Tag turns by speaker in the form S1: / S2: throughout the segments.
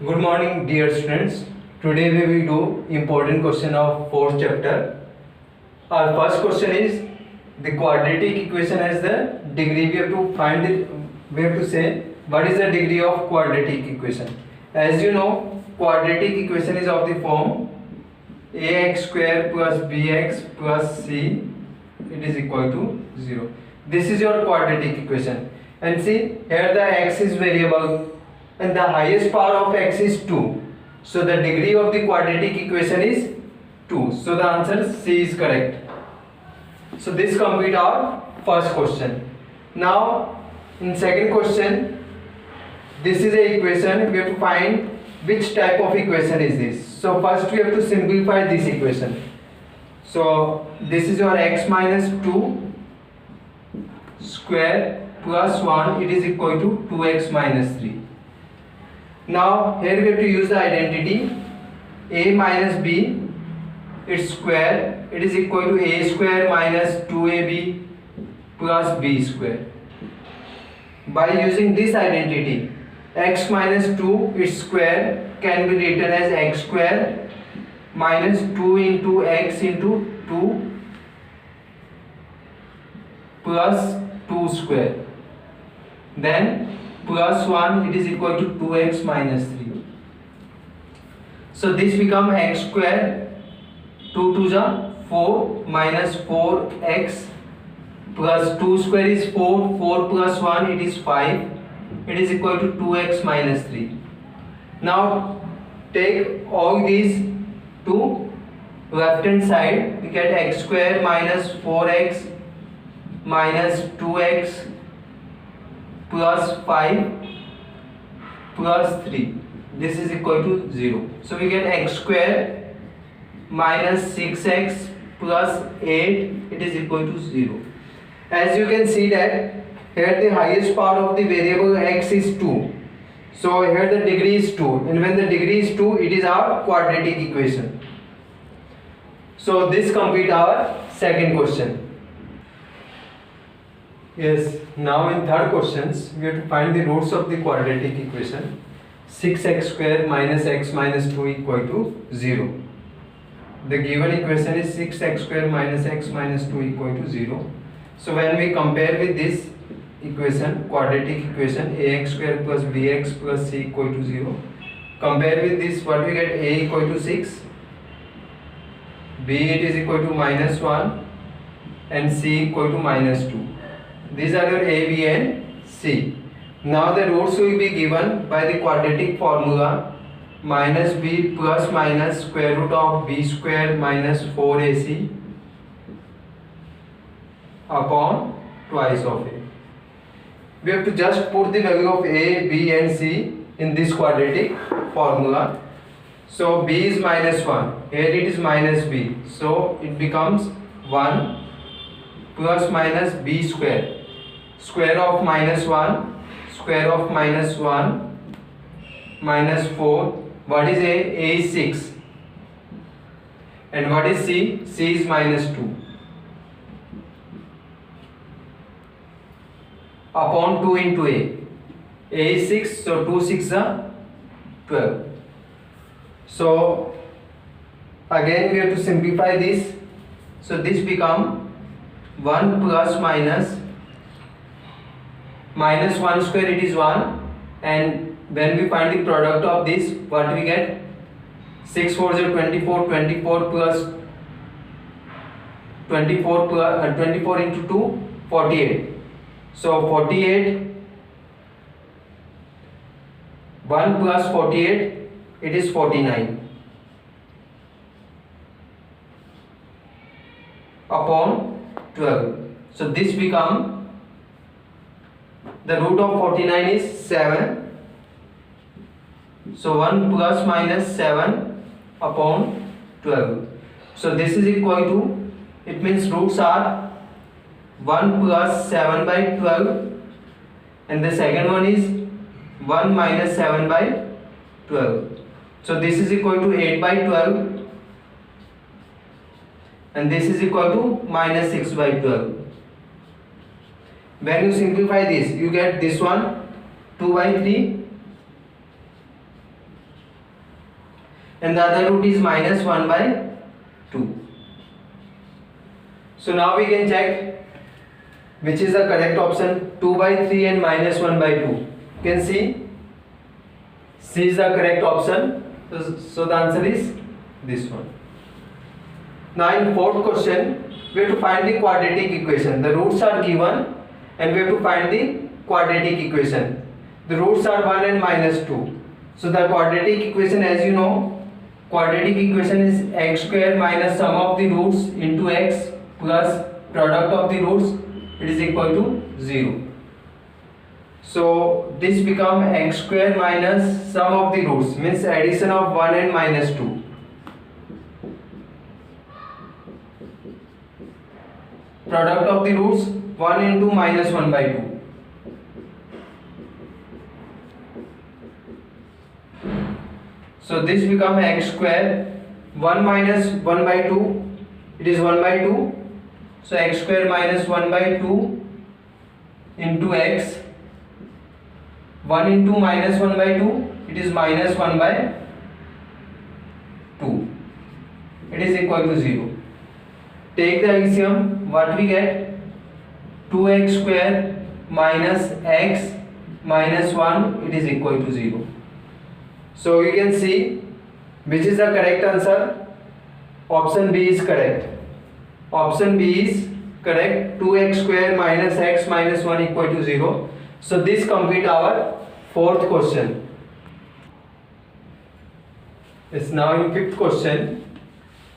S1: Good morning, dear students. Today we will do important question of fourth chapter. Our first question is the quadratic equation has the degree. We have to find it. We have to say what is the degree of quadratic equation. As you know, quadratic equation is of the form ax square plus bx plus c. It is equal to 0. This is your quadratic equation. And see here the x is variable. And the highest power of x is 2. So the degree of the quadratic equation is 2. So the answer C is correct. So this complete our first question. Now in second question, this is a equation. We have to find which type of equation is this. So first we have to simplify this equation. So this is your x minus 2 square plus 1. It is equal to 2x minus 3. Now here we have to use the identity a minus b, its square, it is equal to a square minus 2ab plus b square. By using this identity, x minus 2 its square can be written as x square minus 2 into x into 2 plus 2 square. Then plus 1, it is equal to 2x minus 3. So this become x square, 2 to the 4 minus 4x plus 2 square is 4, 4 plus 1 it is 5, it is equal to 2x minus 3. Now take all these to left hand side, we get x square minus 4x minus 2x plus 5 plus 3. This is equal to 0. So we get x square minus 6x plus 8. It is equal to 0. As you can see that here the highest power of the variable x is 2. So here the degree is 2. And when the degree is 2, it is our quadratic equation. So this complete our second question. Yes, now in third questions, we have to find the roots of the quadratic equation. 6x square minus x minus 2 equal to 0. The given equation is 6x square minus x minus 2 equal to 0. So when we compare with this equation, quadratic equation, ax square plus bx plus c equal to 0. Compare with this, what we get, a equal to 6, b it is equal to minus 1 and c equal to minus 2. These are your a, b and c. Now the roots will be given by the quadratic formula minus b plus minus square root of b square minus 4ac upon twice of a. We have to just put the value of a, b and c in this quadratic formula. So b is minus 1, here it is minus b, so it becomes 1 plus minus b square. Square of minus 1, square of minus 1, minus 4. What is a? A is 6. And what is c? C is minus 2. Upon 2 into a. A is 6, so 2 6 are 12. So again we have to simplify this. So this become 1 plus minus 1 square, it is 1, and when we find the product of this, what we get, 6 4 is 24, 24 plus 24 into 2, 48. So 48, 1 plus 48, it is 49 upon 12. So this become, the root of 49 is 7. So 1 plus minus 7 upon 12. So this is equal to, it means roots are 1 plus 7 by 12, and the second one is 1 minus 7 by 12. So this is equal to 8 by 12, and this is equal to minus 6 by 12. When you simplify this, you get this one 2 by 3 and the other root is minus 1 by 2. So now we can check which is the correct option. 2 by 3 and minus 1 by 2. You can see C is the correct option. So the answer is this one. Now in fourth question, we have to find the quadratic equation. The roots are given and we have to find the quadratic equation. The roots are 1 and minus 2. So the quadratic equation, as you know, quadratic equation is x square minus sum of the roots into x plus product of the roots, it is equal to 0. So this become x square minus sum of the roots, means addition of 1 and minus 2. Product of the roots 1 into minus 1 by 2. So this become x square, 1 minus 1 by 2, it is 1 by 2. So x square minus 1 by 2 into x, 1 into minus 1 by 2, it is minus 1 by 2. It is equal to 0. Take the LCM, what we get? 2x square minus x minus 1, it is equal to 0. So you can see which is the correct answer. Option B is correct. Option B is correct. 2x square minus x minus 1 equal to 0. So this complete our fourth question. It's now in fifth question.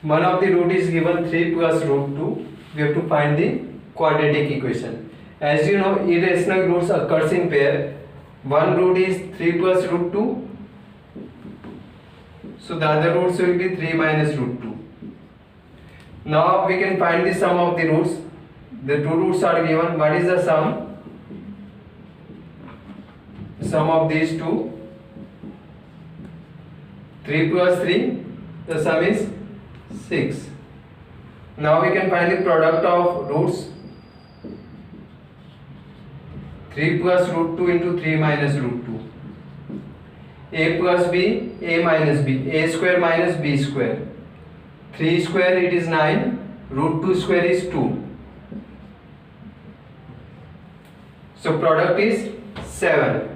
S1: One of the root is given 3 plus root 2. We have to find the quadratic equation. As you know, irrational roots occurs in pair. One root is 3 plus root 2. So the other roots will be 3 minus root 2. Now we can find the sum of the roots. The two roots are given. What is the sum? Sum of these two. 3 plus 3. The sum is 6. Now we can find the product of roots. 3 plus root 2 into 3 minus root 2. A plus b, a minus b, a square minus b square. 3 square it is 9, root 2 square is 2. So product is 7.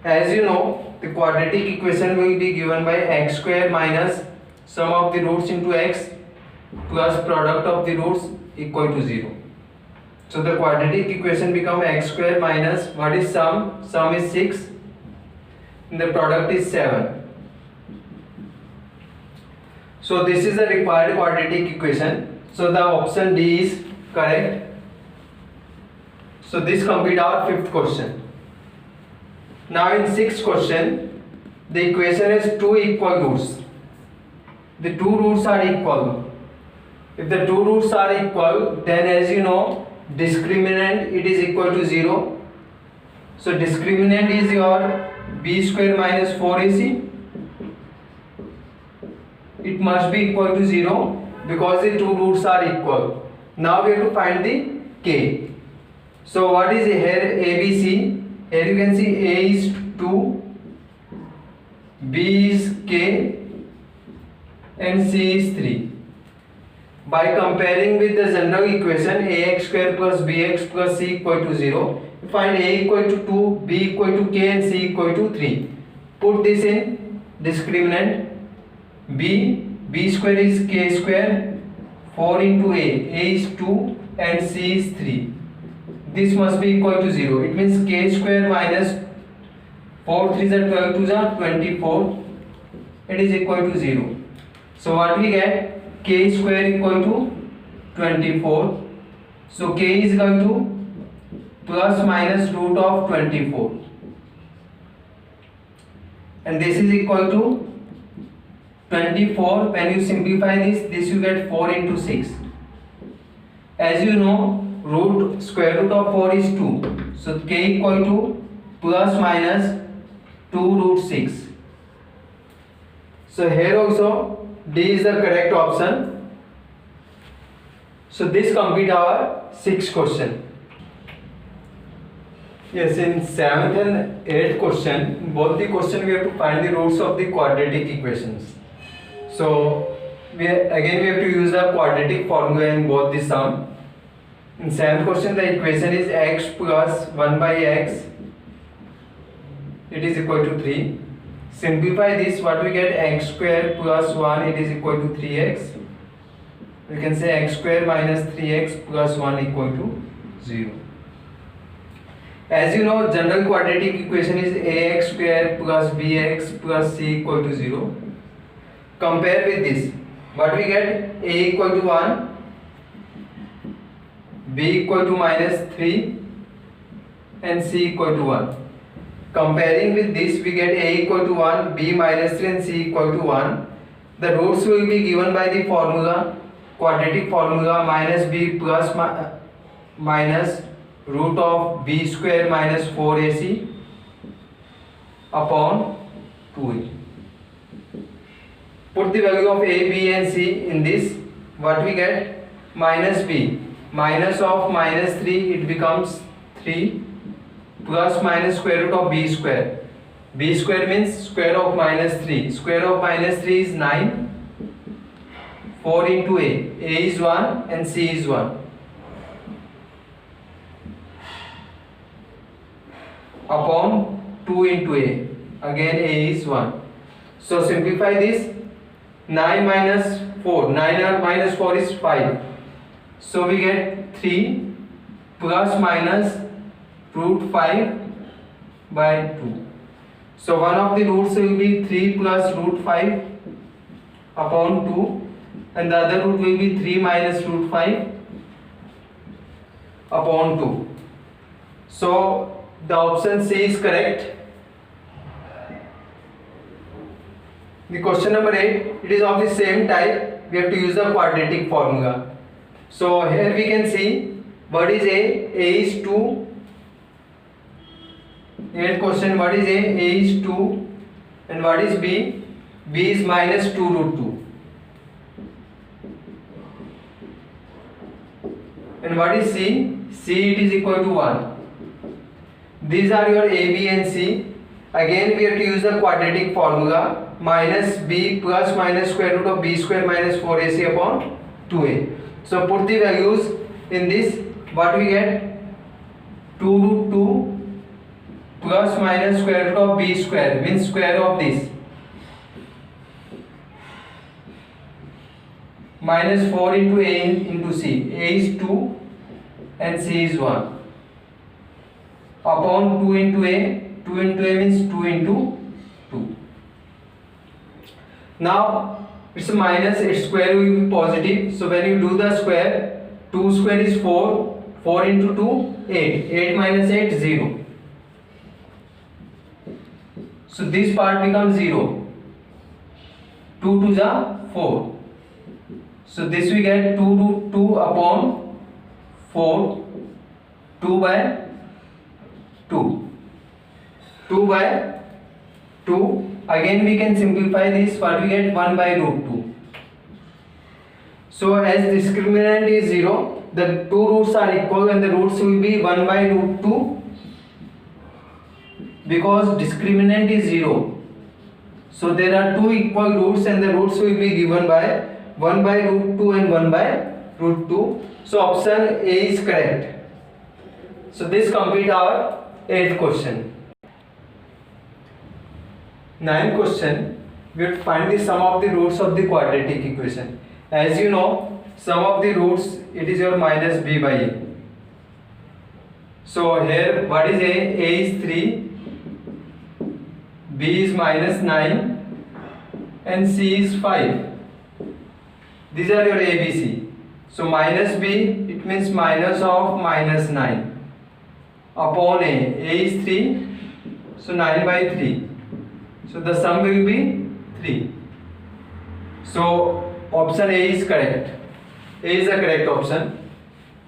S1: As you know, the quadratic equation will be given by x square minus sum of the roots into x plus product of the roots equal to 0. So the quadratic equation become x square minus, what is sum? Sum is 6. And the product is 7. So this is the required quadratic equation. So the option D is correct. So this complete our fifth question. Now in sixth question, the equation is two equal roots. The two roots are equal. If the two roots are equal, then as you know, discriminant it is equal to 0. So discriminant is your b square minus 4ac. It must be equal to 0 because the two roots are equal. Now we have to find the k. So what is here? ABC. Here you can see a is 2, b is k, and c is 3. By comparing with the general equation ax square plus bx plus c equal to 0, you find a equal to 2, b equal to k, and c equal to 3. Put this in discriminant. b square is k square, 4 into a is 2 and c is 3. This must be equal to 0. It means k square minus 4 3s are 12 2s are 24. It is equal to 0. So what we get? K square equal to 24. So k is equal to plus minus root of 24. And this is equal to 24. When you simplify this you get 4 into 6. As you know, square root of 4 is 2. So k equal to plus minus 2 root 6. So here also D is the correct option. So this complete our sixth question. Yes, in 7th and 8th question, both the question we have to find the roots of the quadratic equations. So we have to use the quadratic formula in both the sum. In 7th question, the equation is x plus 1 by x, it is equal to 3. Simplify this, what we get? X square plus 1, it is equal to 3x. We can say x square minus 3x plus 1 equal to 0. As you know, general quadratic equation is ax square plus bx plus c equal to 0. Compare with this, what we get? A equal to 1, b equal to minus 3 and c equal to 1. Comparing with this, we get a equal to 1, b minus 3 and c equal to 1. The roots will be given by the formula, quadratic formula, minus b plus minus root of b square minus 4ac upon 2a. Put the value of a, b and c in this, what we get? Minus b, minus of minus 3, it becomes 3, plus minus square root of b square. B square means square of minus 3. Square of minus 3 is 9. 4 into a. A is 1 and c is 1. Upon 2 into a. Again a is 1. So simplify this. 9 minus 4. 9 minus 4 is 5. So we get 3 plus minus root 5 by 2. So one of the roots will be 3 plus root 5 upon 2 and the other root will be 3 minus root 5 upon 2. So the option C is correct. The question number 8, it is of the same type. We have to use the quadratic formula. So here we can see what is A. A is 2. 8th question, what is A? A is 2 and what is B? B is minus 2 root 2. And what is C? C it is equal to 1. These are your A, B and C. Again we have to use the quadratic formula, minus B plus minus square root of B square minus 4AC upon 2A. So put the values in this, what we get? 2 root 2 plus minus square root of b square means square of this, minus 4 into a into c. A is 2 and c is 1 upon 2 into a. 2 into a means 2 into 2. Now it's a minus, its square will be positive. So when you do the square, 2 square is 4. 4 into 2, 8. 8 minus 8, 0. So this part becomes 0. 2 to the 4. So this we get 2 root 2 upon 4. 2 by 2. 2 by 2. Again we can simplify this. What we get? 1 by root 2. So as discriminant is 0, the two roots are equal and the roots will be 1 by root 2. Because discriminant is 0, so there are two equal roots and the roots will be given by 1 by root 2 and 1 by root 2. So option A is correct. So this complete our 8th question. 9th question, we have to find the sum of the roots of the quadratic equation. As you know, sum of the roots, it is your minus b by a. So here what is A? A is 3. B is minus 9 and C is 5. These are your A, B, C. So minus B, it means minus of minus 9 upon A. A is 3, so 9 by 3. So the sum will be 3. So option A is correct. A is the correct option.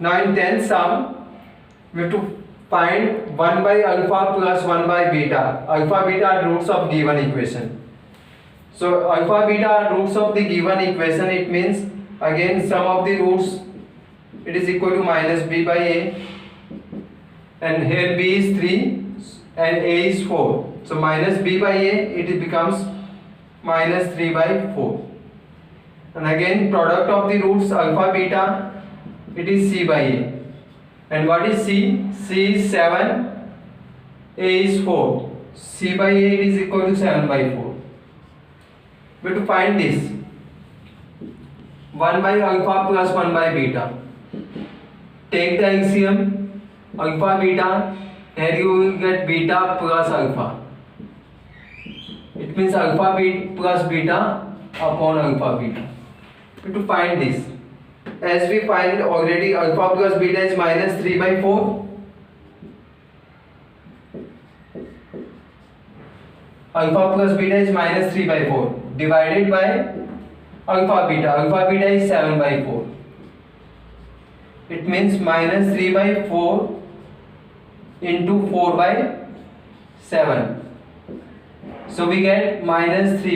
S1: Now in 10th sum, we have to find 1 by alpha plus 1 by beta. Alpha, beta are roots of given equation. So alpha, beta are roots of the given equation. It means again sum of the roots, it is equal to minus b by a. And here b is 3 and a is 4. So minus b by a, it becomes minus 3 by 4. and again product of the roots alpha beta, it is c by a. And what is c? C is 7, a is 4. C by a is equal to 7 by 4. We have to find this 1 by alpha plus 1 by beta. Take the LCM alpha beta, here you will get beta plus alpha. It means alpha plus beta upon alpha beta. We have to find this. As we find already, alpha plus beta is minus 3 by 4. Alpha plus beta is minus 3 by 4 divided by alpha beta. Alpha beta is 7 by 4. It means minus 3 by 4 into 4 by 7. So we get minus 3